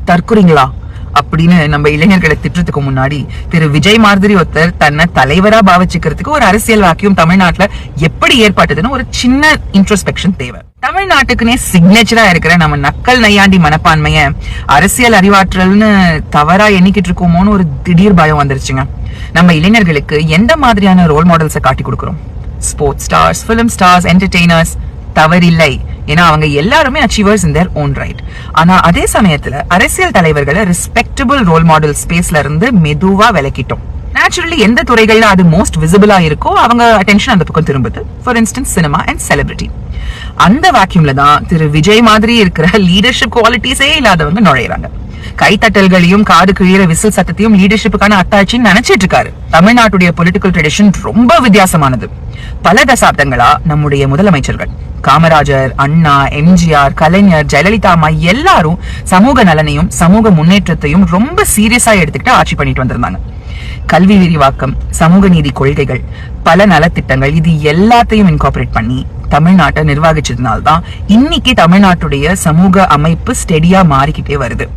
தற்குறீங்களா அப்படின்னு நம்ம இளைஞர்களை திட்டுறதுக்கு முன்னாடி திரு விஜய் மாதிரி ஒருத்தர் தன்னை தலைவரா பாவிச்சுக்கிறதுக்கு ஒரு அரசியல் வாக்கியம் தமிழ்நாட்டுல எப்படி ஏற்பட்டதுன்னு ஒரு சின்ன இன்ட்ரோஸ்பெக்ஷன் தேவை. தமிழ்நாட்டுக்குனே சிக்னேச்சரா இருக்கிற நம்ம நக்கல் நையாண்டி மனப்பான்மைய அரசியல் அறிவாற்றல்னு தவறா எண்ணிக்கிட்டு இருக்கோமோன்னு ஒரு திடீர் பயம் வந்துருச்சுங்க. நம்ம இளைஞர்களுக்கு எந்த மாதிரியான ரோல் மாடல்ஸை காட்டி கொடுக்கிறோம்? Sports stars, film stars, entertainers. தவறில்லை, ஏன்னா அவங்க எல்லாருமே achievers in their own right. ஆனா அதே சமயத்துல அரசியல் தலைவர்களை ரெஸ்பெக்டபிள் ரோல் மாடல் ஸ்பேஸ்ல இருந்து மெதுவா விலக்கிட்டோம். நேச்சுரலி எந்த துறைகள்ல அது மோஸ்ட் விசிபிளா இருக்கோ அவங்க அட்டென்ஷன் அந்த பக்கம் திரும்புது. For instance cinema and celebrity. அந்த வேக்யூம்ல தான் திரு விஜய் மாதிரி இருக்கிற லீடர்ஷிப் குவாலிட்டிஸே இல்லாதவங்க நுழையிறாங்க. கைத்தட்டல்களையும் காது கிழிற விசில் சத்தத்தையும் லீடர்ஷிப்புக்கான அத்தாட்சின்னு நினைச்சிட்டு இருக்காரு. தமிழ்நாட்டுடைய பொலிட்டிக்கல் ட்ரெடிஷன் ரொம்ப வித்தியாசமானது. பல தசாப்தங்களா நம்முடைய முதலமைச்சர்கள் காமராஜர், அண்ணா, எம்ஜிஆர், கலைஞர், ஜெயலலிதா அம்மா எல்லாரும் சமூக நலனையும் சமூக முன்னேற்றத்தையும் ரொம்ப சீரியஸா எடுத்துக்கிட்டு ஆட்சி பண்ணிட்டு வந்திருந்தாங்க. கல்வி விரிவாக்கம், சமூக நீதி கொள்கைகள், பல நலத்திட்டங்கள், இது எல்லாத்தையும் இன்கார்பரேட் பண்ணி தமிழ்நாட்டை நிர்வகிச்சதுனால்தான் இன்னைக்கு தமிழ்நாட்டுடைய சமூக அமைப்பு ஸ்டெடியா மாறிக்கிட்டே வருது.